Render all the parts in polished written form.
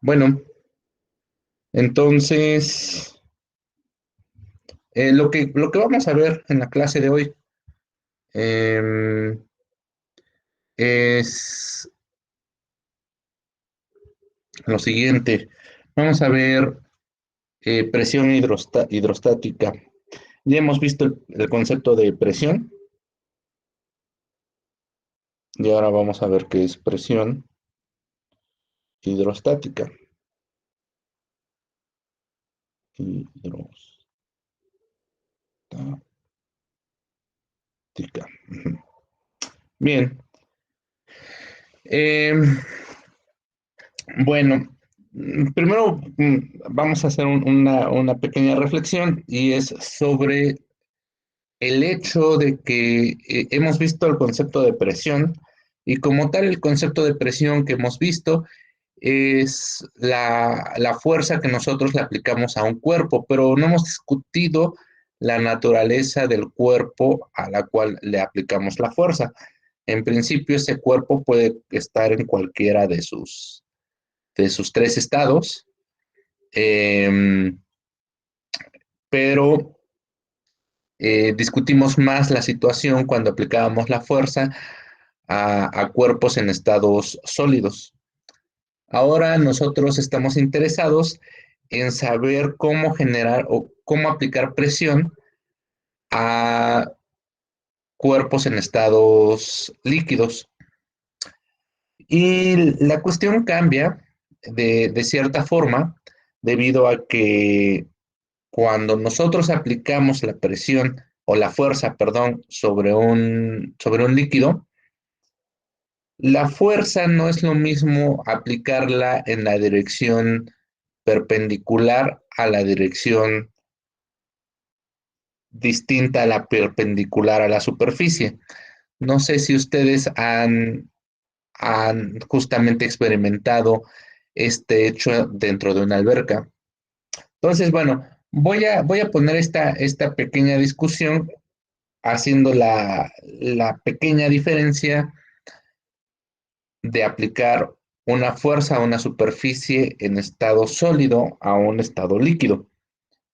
Bueno, entonces, lo que vamos a ver en la clase de hoy em, es lo siguiente. Vamos a ver presión hidrostática. Ya hemos visto el concepto de presión y ahora vamos a ver qué es presión hidrostática. Hidrostática. Ujú. Bien. em, Bueno, primero vamos a hacer una pequeña reflexión y es sobre el hecho de que hemos visto el concepto de presión y como tal el concepto de presión que hemos visto es la fuerza que nosotros le aplicamos a un cuerpo, pero no hemos discutido la naturaleza del cuerpo a la cual le aplicamos la fuerza. En principio, ese cuerpo puede estar en cualquiera de sus tres estados, eh, pero discutimos más la situación cuando aplicábamos la fuerza a cuerpos en estados sólidos. Ahora nosotros estamos interesados en saber cómo generar o cómo aplicar presión a cuerpos en estados líquidos. Y la cuestión cambia de cierta forma debido a que cuando nosotros aplicamos la presión o la fuerza, perdón, sobre un líquido, la fuerza no es lo mismo aplicarla en la dirección perpendicular a la dirección distinta a la perpendicular a la superficie. No sé si ustedes han justamente experimentado este hecho dentro de una alberca. Entonces, bueno, voy a poner esta pequeña discusión haciendo la pequeña diferencia de aplicar una fuerza a una superficie en estado sólido a un estado líquido.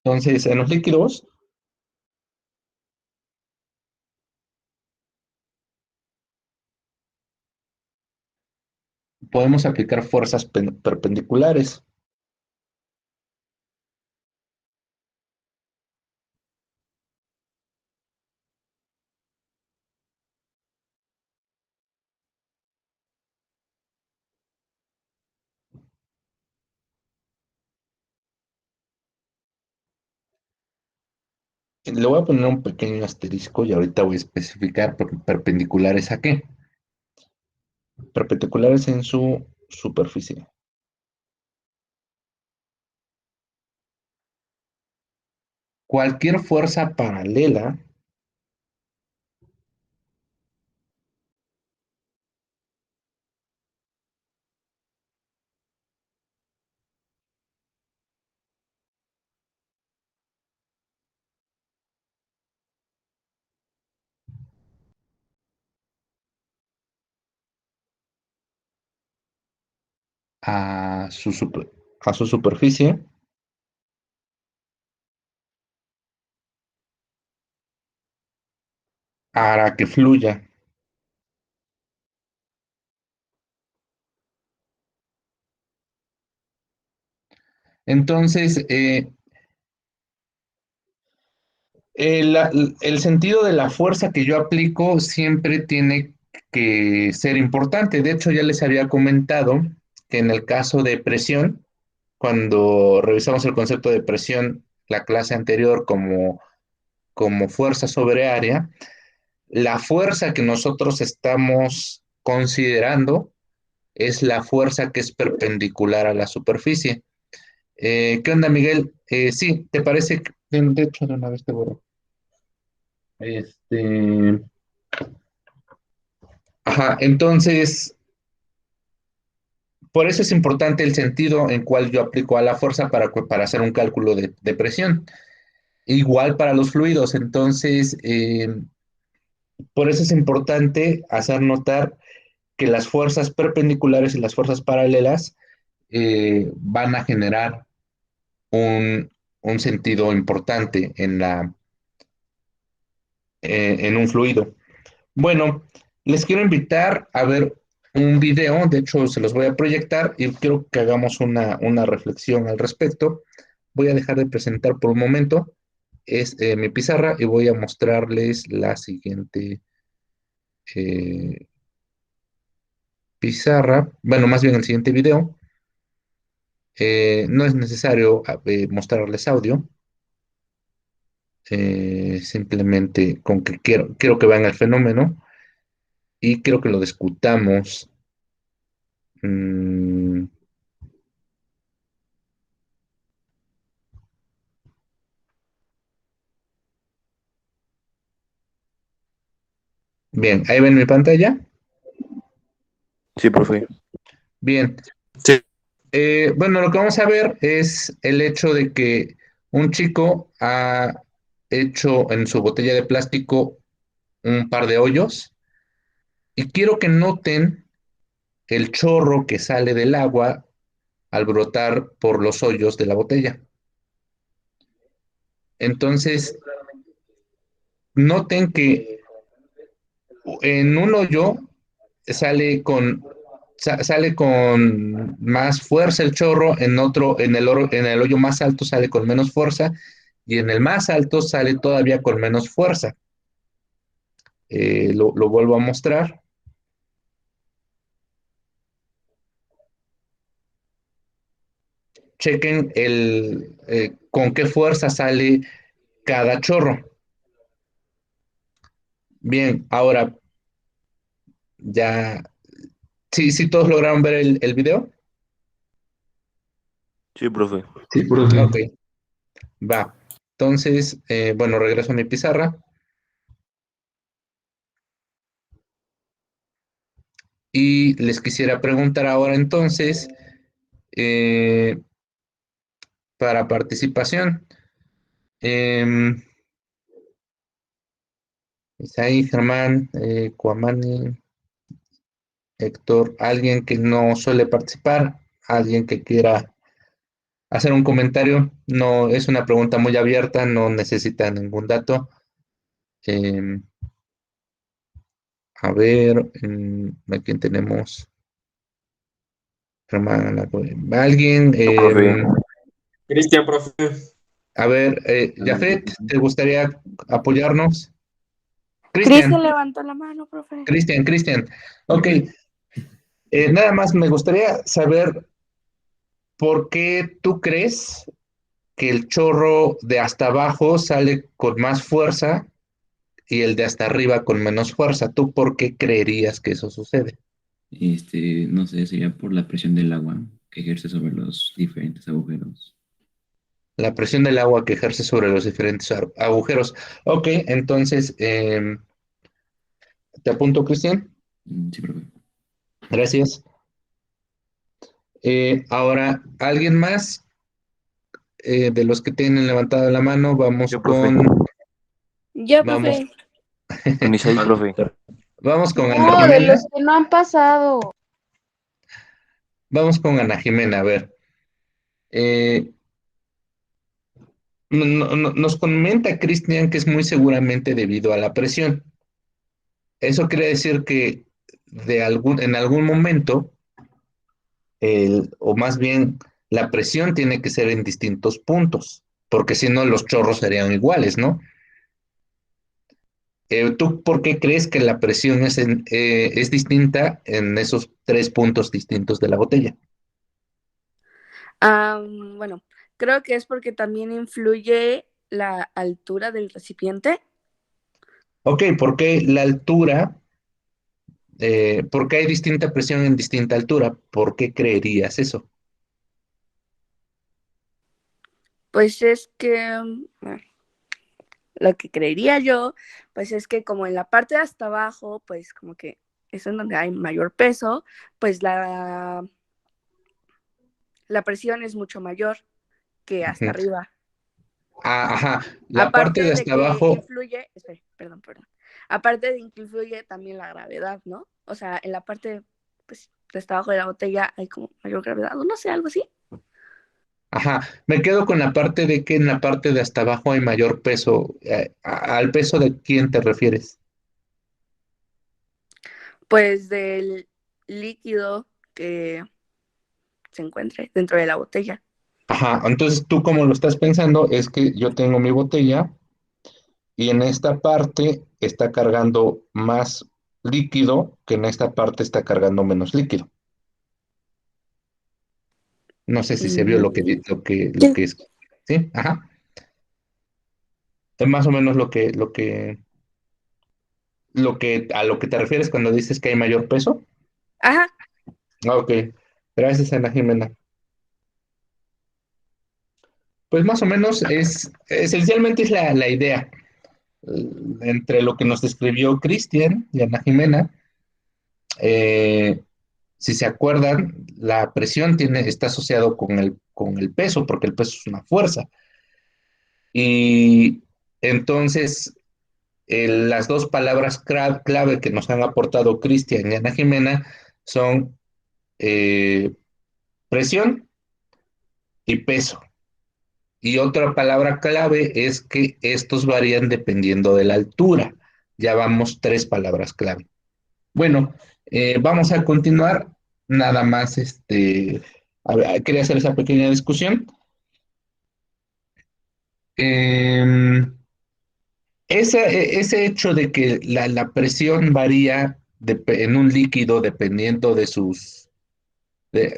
Entonces, en los líquidos podemos aplicar fuerzas perpendiculares. Le voy a poner un pequeño asterisco y ahorita voy a especificar perpendiculares a qué. Perpendiculares en su superficie. Cualquier fuerza paralela a su superficie hará que fluya. Entonces, el sentido de la fuerza que yo aplico siempre tiene que ser importante. De hecho, ya les había comentado que en el caso de presión, cuando revisamos el concepto de presión, la clase anterior como fuerza sobre área, la fuerza que nosotros estamos considerando es la fuerza que es perpendicular a la superficie. ¿Qué onda, Miguel? Sí, ¿te parece? De hecho, de una vez te borro. Este, ajá, entonces, por eso es importante el sentido en cual yo aplico a la fuerza para hacer un cálculo de presión. Igual para los fluidos, entonces, por eso es importante hacer notar que las fuerzas perpendiculares y las fuerzas paralelas van a generar un, un sentido importante en un fluido. Bueno, les quiero invitar a ver un video, de hecho se los voy a proyectar y quiero que hagamos una reflexión al respecto. Voy a dejar de presentar por un momento mi pizarra y voy a mostrarles la siguiente eh, pizarra, bueno, más bien el siguiente video. No es necesario mostrarles audio, simplemente con que quiero que vean el fenómeno y quiero que lo discutamos. Mm, bien, ahí ven mi pantalla. Sí, profe. Bien, Sí. bueno, lo que vamos a ver es el hecho de que un chico ha hecho en su botella de plástico un par de hoyos y quiero que noten el chorro que sale del agua al brotar por los hoyos de la botella. Entonces, noten que en un hoyo sale sale con más fuerza el chorro, en otro, en el hoyo más alto sale con menos fuerza y en el más alto sale todavía con menos fuerza. Lo vuelvo a mostrar. Chequen con qué fuerza sale cada chorro. Bien, ahora ya, sí, sí, todos lograron ver el video. Sí, profe. Sí, profe. Ok, va. Entonces, bueno, regreso a mi pizarra y les quisiera preguntar ahora entonces, eh, para participación, em, Isaí, Germán, Cuamani, Héctor, alguien que no suele participar, alguien que quiera hacer un comentario, no es una pregunta muy abierta, no necesita ningún dato. Em, a ver, ¿a quién tenemos? Germán, alguien, Yo, profe. Cristian, profe. a ver, Jafet, ¿te gustaría apoyarnos? Cristian Cristian, levantó la mano, profe. Cristian. Ok, nada más me gustaría saber por qué tú crees que el chorro de hasta abajo sale con más fuerza y el de hasta arriba con menos fuerza. ¿Tú por qué creerías que eso sucede? No sé, sería por la presión del agua que ejerce sobre los diferentes agujeros. La presión del agua que ejerce sobre los diferentes agujeros. Ok, entonces, te apunto, Cristian. Sí, profe. Gracias. Ahora, ¿alguien más de los que tienen levantada la mano? Vamos Yo, profe. Yo, vamos, profe. Con Isaí, profe. vamos con Ana No, de Jimena. los que no han pasado. Vamos con Ana Jimena. A ver, eh, nos comenta Cristian que es muy seguramente debido a la presión. Eso quiere decir que en algún momento, o más bien, la presión tiene que ser en distintos puntos, porque si no los chorros serían iguales, ¿no? ¿Tú por qué crees que la presión es distinta en esos tres puntos distintos de la botella? Bueno, creo que es porque también influye la altura del recipiente. Ok, ¿por qué la altura? ¿Por qué hay distinta presión en distinta altura? ¿Por qué creerías eso? Pues es que bueno, lo que creería yo, pues es que como en la parte de hasta abajo, pues como que es en donde hay mayor peso, pues la presión es mucho mayor que hasta Ujú. arriba. Ah, ajá, la parte de Aparte de hasta que abajo, influye, espera, perdón. Aparte de que influye también la gravedad, ¿no? O sea, en la parte, pues hasta abajo de la botella hay como mayor gravedad, o no sé, algo así. Ajá, me quedo con la parte de que en la parte de hasta abajo hay mayor peso. ¿Al peso de quién te refieres? Pues del líquido que se encuentre dentro de la botella. Ajá, entonces tú como lo estás pensando es que yo tengo mi botella y en esta parte está cargando más líquido que en esta parte está cargando menos líquido. No sé si se vio lo que, Mm, lo sí. que es. ¿Sí? Ajá. Es más o menos a lo que te refieres cuando dices que hay mayor peso. Ajá. Ah, ok. Gracias, Ana Jimena. Pues más o menos esencialmente es la idea. Entre lo que nos describió Cristian y Ana Jimena, eh, si se acuerdan, la presión está asociado con el peso, porque el peso es una fuerza. Y entonces, las dos palabras clave que nos han aportado Cristian y Ana Jimena son eh, presión y peso. Y otra palabra clave es que estos varían dependiendo de la altura. Ya vamos tres palabras clave. Bueno, vamos a continuar. Nada más, a ver, quería hacer esa pequeña discusión. Em, ese hecho de que la presión varía en un líquido dependiendo de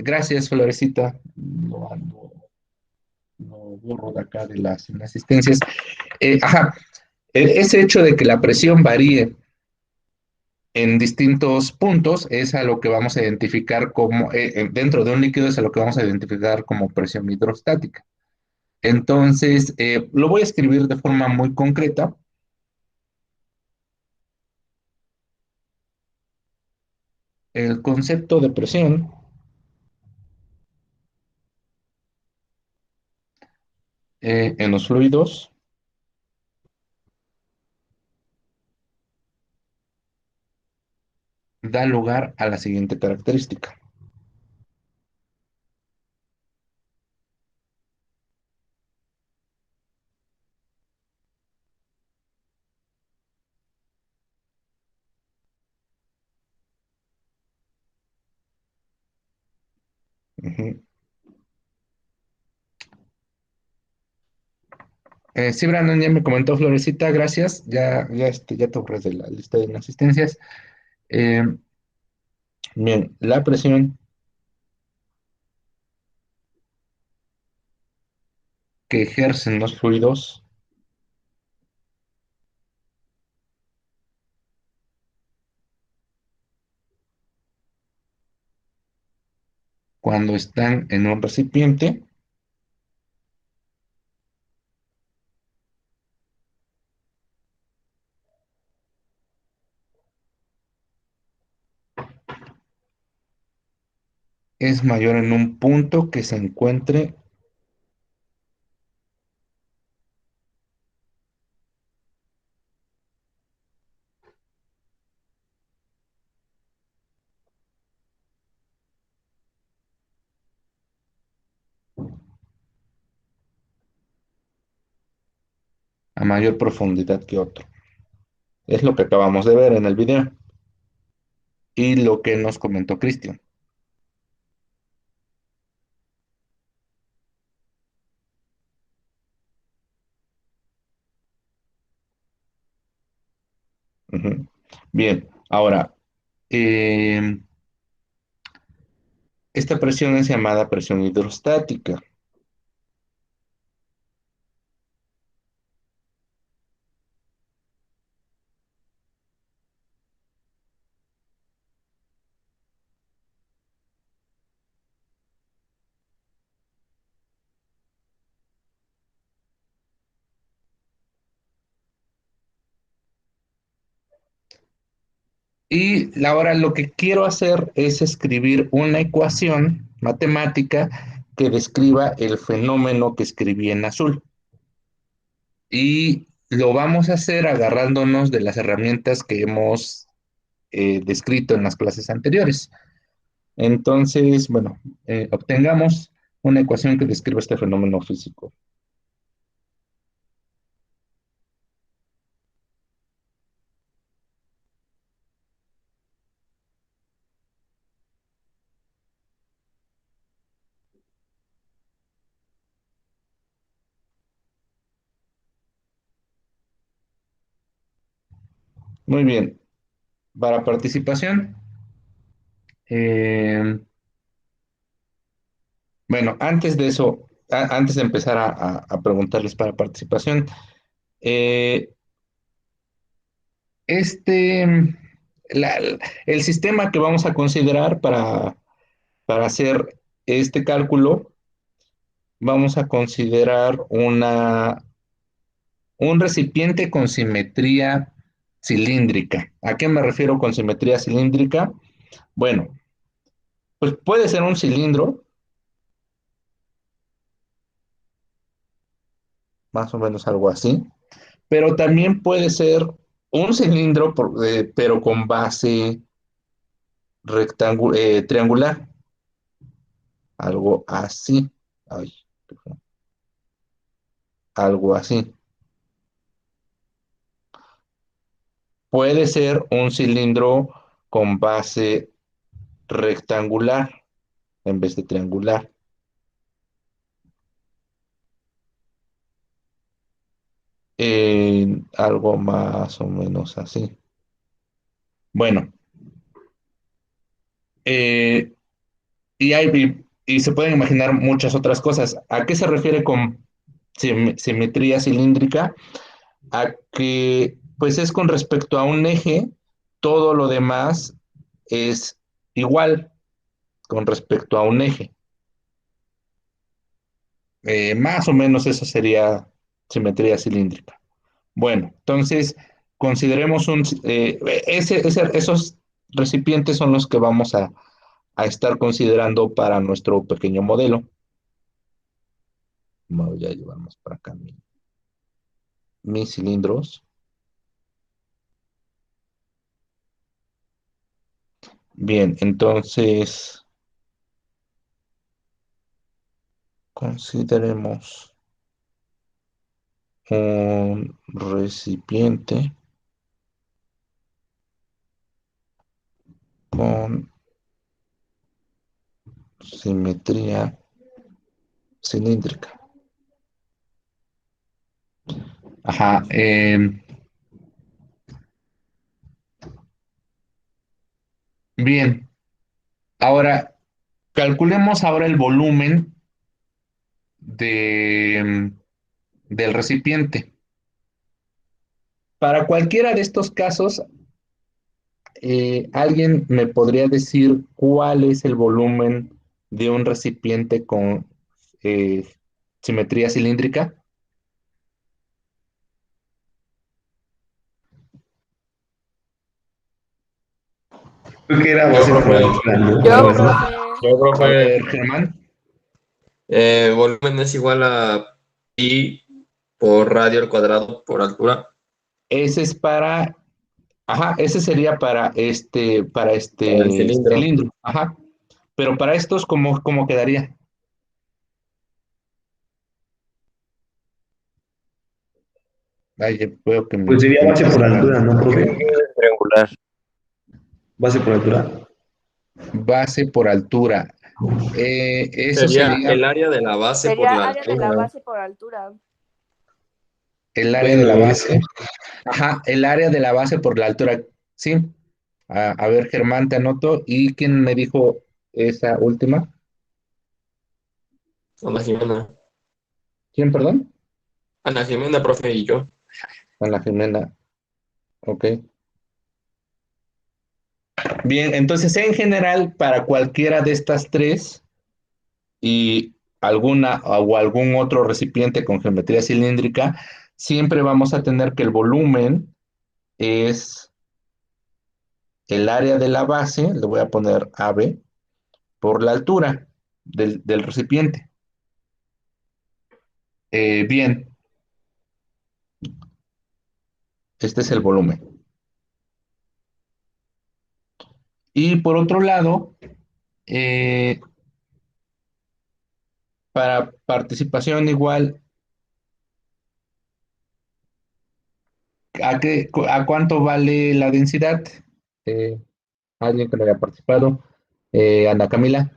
gracias, Florecita. Lo borro de acá de las inasistencias. Ajá, ese hecho de que la presión varíe en distintos puntos es a lo que vamos a identificar como, dentro de un líquido es a lo que vamos a identificar como presión hidrostática. Entonces, lo voy a escribir de forma muy concreta. El concepto de presión en los fluidos da lugar a la siguiente característica. Ujú. Sí, Brandon, ya me comentó Florecita, gracias. Ya te borré de la lista de asistencias. Eh, bien, la presión que ejercen los fluidos cuando están en un recipiente es mayor en un punto que se encuentre a mayor profundidad que otro. Es lo que acabamos de ver en el video y lo que nos comentó Cristian. Ujú. Bien, ahora, eh, esta presión es llamada presión hidrostática. Y ahora lo que quiero hacer es escribir una ecuación matemática que describa el fenómeno que escribí en azul. Y lo vamos a hacer agarrándonos de las herramientas que hemos descrito en las clases anteriores. Entonces, bueno, obtengamos una ecuación que describa este fenómeno físico. Muy bien. Para participación, eh, bueno, antes de eso, antes de empezar a preguntarles para participación, eh, este, el sistema que vamos a considerar para hacer este cálculo, vamos a considerar un recipiente con simetría cilíndrica. ¿A qué me refiero con simetría cilíndrica? Bueno, pues puede ser un cilindro, más o menos algo así, pero también puede ser un cilindro, pero con base triangular, algo así. Ay, algo así. Puede ser un cilindro con base rectangular en vez de triangular. Algo más o menos así. Bueno, eh, y se pueden imaginar muchas otras cosas. ¿A qué se refiere con simetría cilíndrica? A que, pues es con respecto a un eje, todo lo demás es igual con respecto a un eje. Más o menos eso sería simetría cilíndrica. Bueno, entonces consideremos esos recipientes son los que vamos a estar considerando para nuestro pequeño modelo. Voy a llevar más para acá mis cilindros. Bien, entonces consideremos un recipiente con simetría cilíndrica. Ajá. Bien, ahora calculemos ahora el volumen del recipiente. Para cualquiera de estos casos, ¿alguien me podría decir cuál es el volumen de un recipiente con eh, simetría cilíndrica? Creo que era Yo, base por profe. altura, ¿no? Yo, Algo así. profe. Yo, A profe. ver, Germán, Volumen es igual a pi por radio al cuadrado por altura. ese es ajá, ese sería para Para el este cilindro. cilindro, ajá. Pero para estos, ¿cómo quedaría? Ay, ya veo que Pues sería que me base por pasan altura, ¿no, profe? Triangular. Base por altura. base por altura. Eso Sería sería el área de la base por Sería la área de la altura. base por altura. el área de Puede la ver base. eso. Ajá, el área de la base por la altura. Sí. A ver, Germán, te anoto. ¿Y quién me dijo esa última? Ana Jimena. ¿Quién, perdón? Ana Jimena, profe, y yo. Ana Jimena. Ok. Bien, entonces en general, para cualquiera de estas tres y alguna o algún otro recipiente con geometría cilíndrica, siempre vamos a tener que el volumen es el área de la base, le voy a poner AB, por la altura del recipiente. Bien, este es el volumen. Y por otro lado, Eh, para participación igual, ¿a cuánto vale la densidad? Eh, Alguien que no haya participado. Ana Camila,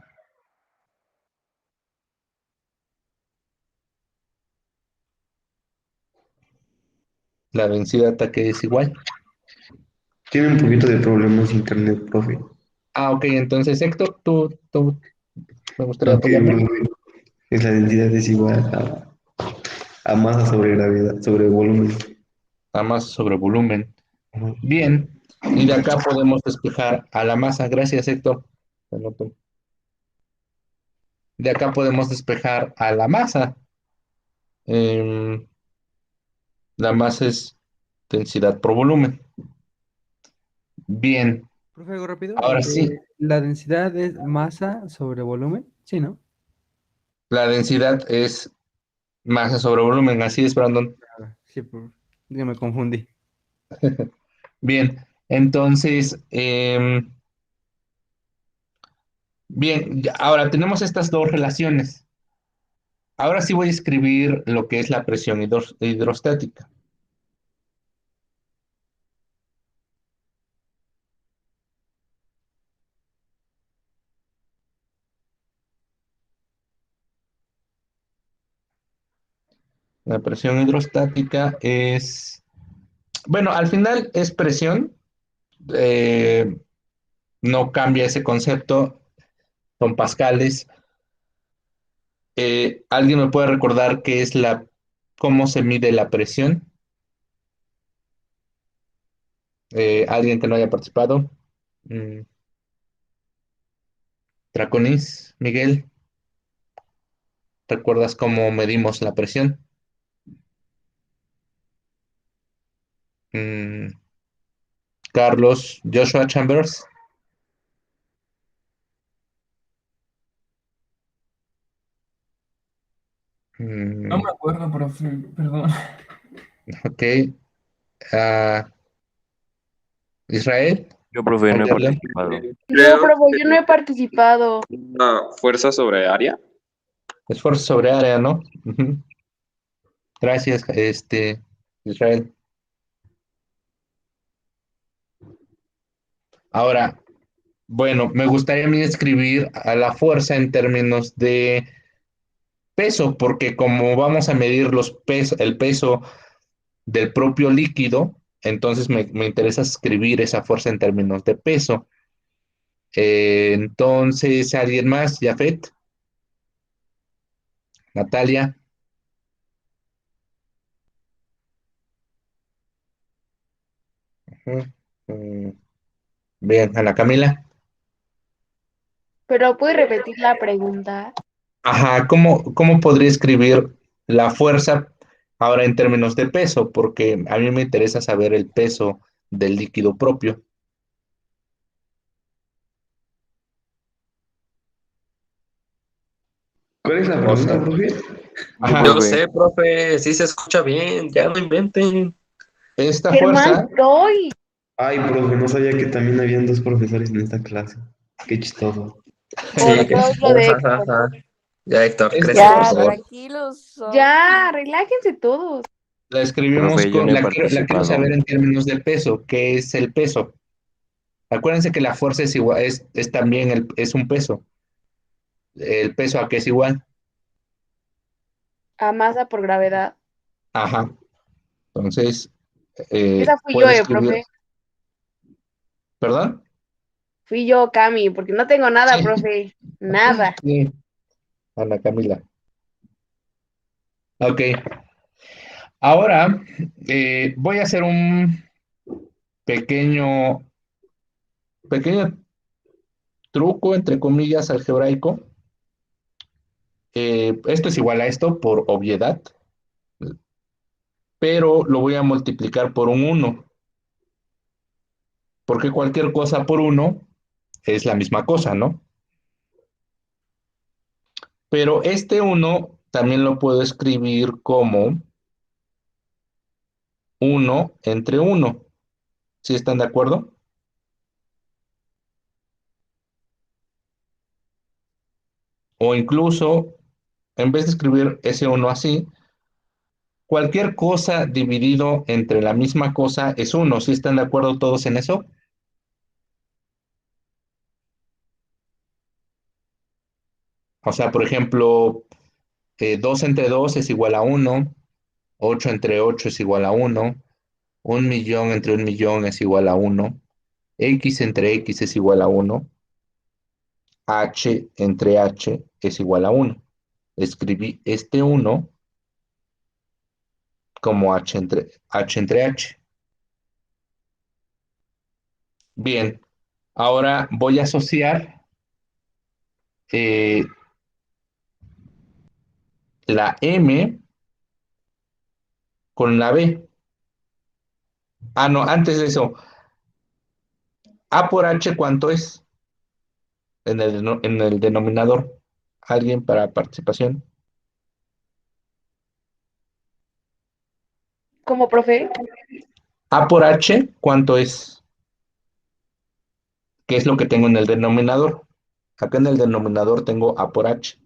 la densidad a qué es igual. Tiene un poquito de problemas internet, profe. Ah, ok, entonces Héctor, tú me gustaría Ok, apoyarme. profe. Es la densidad es igual a masa sobre gravedad, sobre volumen. A masa sobre volumen. Ajá. Bien, y de acá podemos despejar a la masa. Gracias, Héctor. Anoto. De acá podemos despejar a la masa. Em, la masa es densidad por volumen. Bien, Profe, algo rápido. ahora sí, La densidad es masa sobre volumen. Sí, ¿no? la densidad es masa sobre volumen. Así es, Brandon. Sí, ya me confundí. Bien, entonces, bien, ahora tenemos estas dos relaciones. Ahora sí voy a escribir lo que es la presión hidrostática. La presión hidrostática es, bueno, al final es presión, eh, no cambia ese concepto, son pascales. ¿Alguien me puede recordar qué es cómo se mide la presión? ¿Alguien que no haya participado? Mm, Draconis, Miguel, ¿recuerdas cómo medimos la presión? Mm, Carlos, Joshua Chambers. No me Mm, acuerdo, profe, perdón. ok. Ah, Israel, Yo, profe, no he Anderson. participado. No, Creo profe, yo no he participado. una fuerza sobre área. Esfuerzo sobre área, ¿no? Ujú. Gracias, Israel. Ahora, bueno, me gustaría a mí escribir a la fuerza en términos de peso, porque como vamos a medir el peso del propio líquido, entonces me interesa escribir esa fuerza en términos de peso. Entonces, ¿alguien más? Jafet, Natalia. Ujú. Mm, Bien, Ana Camila. Pero ¿puede repetir la pregunta? Ajá, ¿cómo podría escribir la fuerza ahora en términos de peso? Porque a mí me interesa saber el peso del líquido propio. ¿Cuál es la O sea, pregunta, profe? Yo, Ajá, yo profe. sé, profe, sí se escucha bien, ya no inventen. esta Germán fuerza, Troy. Ay, profe, no sabía que también habían dos profesores en esta clase. Qué chistoso. Sí, Por dos lo de Héctor. Ya, Héctor, esta crece, por Ya, fuerza favor. tranquilos. Ya, relájense todos. la escribimos Profe, yo no he la quiero participado. saber en términos de peso. ¿Qué es el peso? Acuérdense que la fuerza es igual, es también es un peso. ¿El peso a qué es igual? A masa por gravedad. Ajá. Entonces, Esa fui yo, puedo escribir, profe. ¿perdón? Fui yo, Cami, porque no tengo nada, Sí, profe. Nada. sí, Ana Camila. Ok, ahora voy a hacer un pequeño, pequeño truco, entre comillas, algebraico. Esto es igual a esto por obviedad, pero lo voy a multiplicar por un uno, porque cualquier cosa por uno es la misma cosa, ¿no? Pero este uno también lo puedo escribir como uno entre uno. ¿Sí están de acuerdo? O incluso, en vez de escribir S1 así, cualquier cosa dividido entre la misma cosa es 1. ¿Sí están de acuerdo todos en eso? O sea, por ejemplo, 2 entre 2 es igual a 1, 8 entre 8 es igual a 1, 1.000.000 entre 1.000.000 es igual a 1, X entre X es igual a 1, H entre H es igual a 1. Escribí este 1 como H entre H. Bien, ahora voy a asociar eh, la M con la B. Ah, no, antes de eso, A por H, ¿cuánto es en el denominador? ¿Alguien para participación? ¿Cómo, profe? A por H, ¿cuánto es? ¿Qué es lo que tengo en el denominador? Acá en el denominador tengo A por H.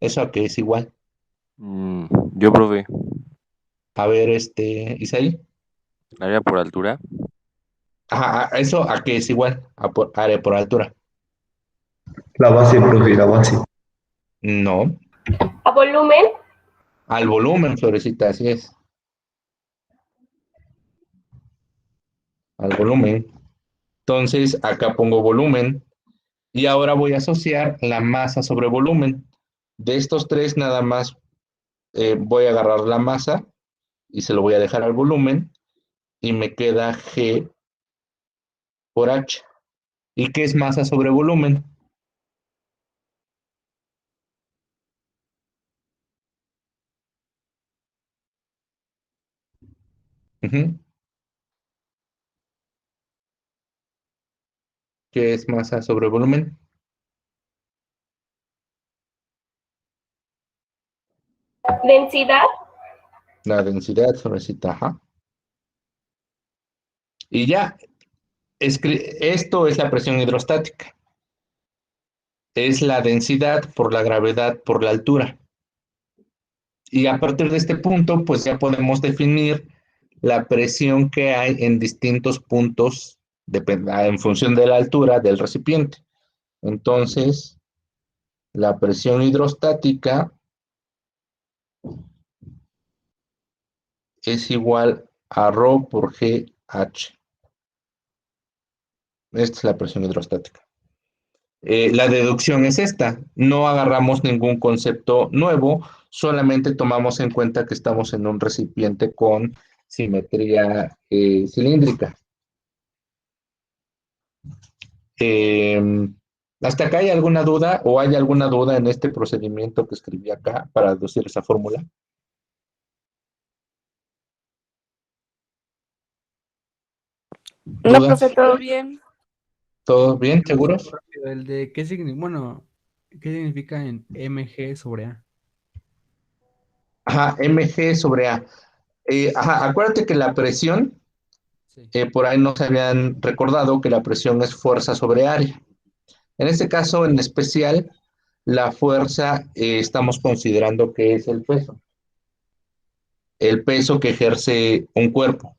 ¿Eso a qué es igual? Yo, profe, A ver, Isaí. área por altura. Ajá, ¿eso a qué es igual? Área por altura. La base, profe, la base. No, ¿A volumen? al volumen, Florecita, así es. Al volumen. Entonces, acá pongo volumen y ahora voy a asociar la masa sobre volumen. De estos tres, nada más voy a agarrar la masa y se lo voy a dejar al volumen y me queda G por H. ¿Y qué es masa sobre volumen? Ujú. ¿Qué es masa sobre volumen? ¿Densidad? La densidad, Florecita, ajá. Y ya, esto es la presión hidrostática. Es la densidad por la gravedad por la altura. Y a partir de este punto, pues ya podemos definir la presión que hay en distintos puntos en función de la altura del recipiente. Entonces, la presión hidrostática es igual a ρ por GH. Esta es la presión hidrostática. La deducción es esta. No agarramos ningún concepto nuevo, solamente tomamos en cuenta que estamos en un recipiente con simetría cilíndrica. ¿Hasta acá hay alguna duda o hay alguna duda en este procedimiento que escribí acá para deducir esa fórmula? No, ¿Dudas? profe, todo bien. ¿Todos bien? ¿Seguros? El de qué significa, bueno, ¿qué significa en mg sobre a? Ajá, mg sobre A. Ajá, acuérdate que la presión, Sí. por ahí nos habían recordado que la presión es fuerza sobre área. En este caso, en especial, la fuerza estamos considerando que es el peso que ejerce un cuerpo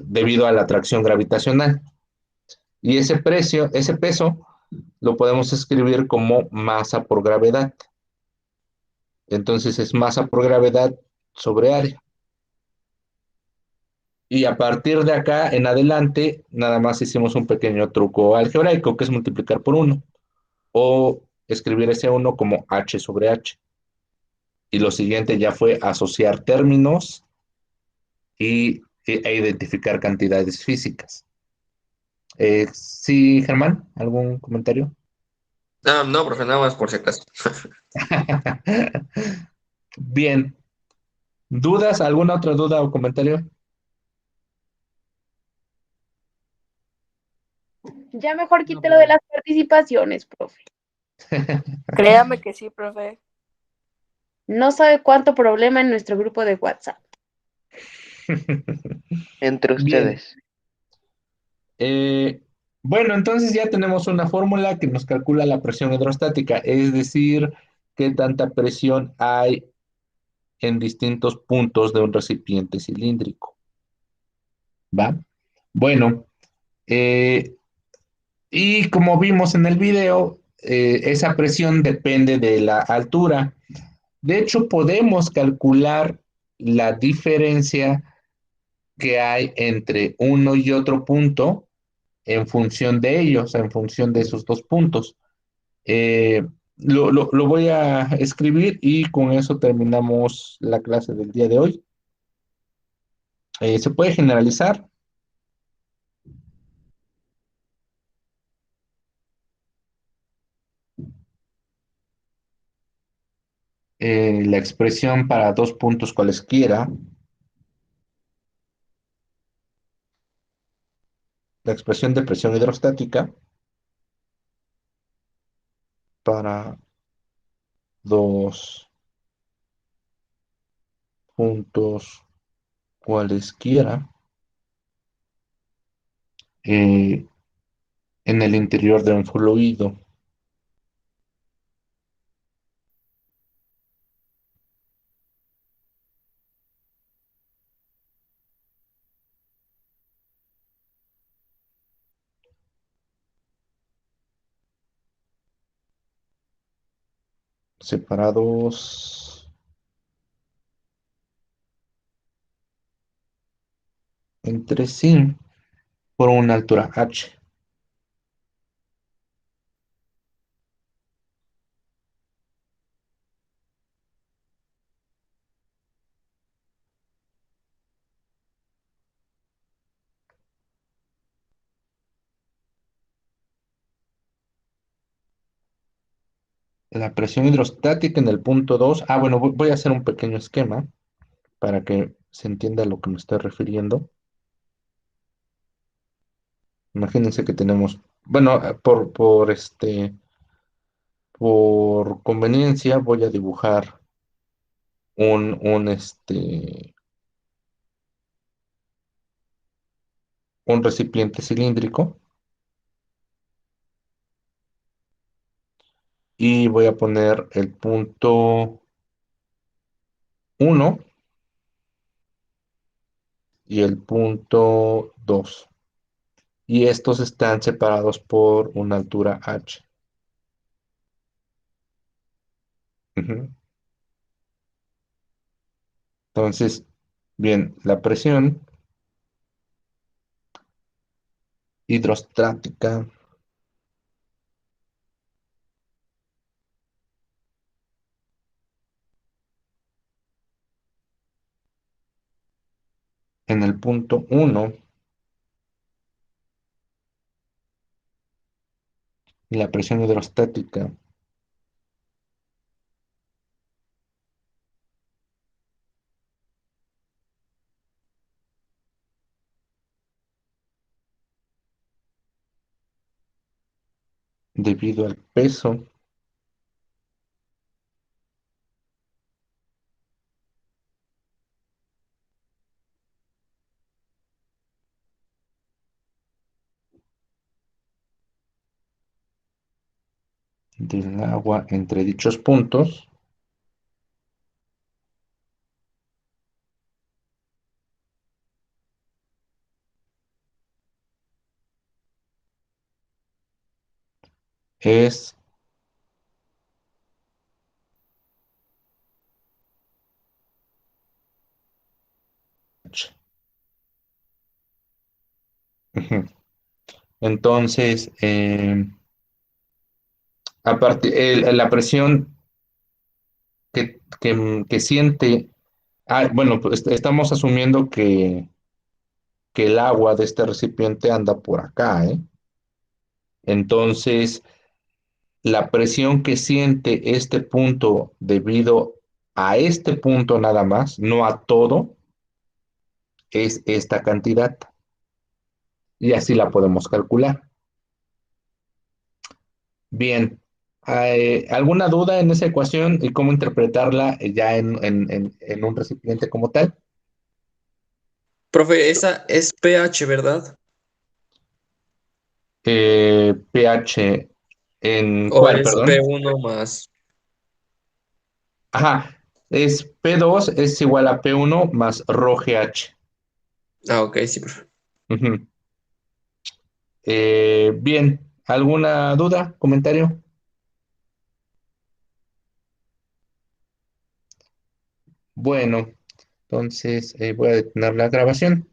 debido a la atracción gravitacional. Y ese peso lo podemos escribir como masa por gravedad. Entonces es masa por gravedad sobre área. Y a partir de acá en adelante, nada más hicimos un pequeño truco algebraico, que es multiplicar por 1, o escribir ese 1 como h sobre h. Y lo siguiente ya fue asociar términos e identificar cantidades físicas. Sí, Germán, ¿algún comentario? No, profe, nada más por si acaso. Bien. ¿Dudas? ¿Alguna otra duda o comentario? Ya mejor No, quítelo de las participaciones, profe. Créame que sí, profe. No sabe cuánto problema en nuestro grupo de WhatsApp. Entre Bien. ustedes. Bueno, entonces ya tenemos una fórmula que nos calcula la presión hidrostática, es decir, qué tanta presión hay en distintos puntos de un recipiente cilíndrico. ¿Va? Bueno, eh, y como vimos en el video, esa presión depende de la altura. De hecho, podemos calcular la diferencia que hay entre uno y otro punto en función de ellos, en función de esos dos puntos. Eh, lo voy a escribir y con eso terminamos la clase del día de hoy. Se puede generalizar. La expresión para dos puntos cualesquiera, la expresión de presión hidrostática para dos puntos cualesquiera eh, en el interior de un fluido. Separados entre sí por una altura h. La presión hidrostática en el punto 2. Bueno, voy a hacer un pequeño esquema para que se entienda a lo que me estoy refiriendo. Imagínense que tenemos, bueno, por conveniencia voy a dibujar un recipiente cilíndrico y voy a poner el punto 1 y el punto 2. Y estos están separados por una altura h. Ujú. Entonces, bien, la presión hidrostática en el punto 1 y la presión hidrostática debido al peso del agua entre dichos puntos es h. Ujú. Entonces, la presión que siente, bueno, pues estamos asumiendo que el agua de este recipiente anda por acá, ¿eh? Entonces, la presión que siente este punto debido a este punto nada más, no a todo, es esta cantidad. Y así la podemos calcular. Bien. ¿Alguna duda en esa ecuación y cómo interpretarla ya en un recipiente como tal? Profe, esa es pH, ¿verdad? pH en O ¿cuál, es perdón? P1 más. Ajá, es P2 es igual a P1 más ρGH. Ah, ok, sí, perfecto. Ujú. Bien, ¿alguna duda, comentario? Bueno, entonces voy a detener la grabación.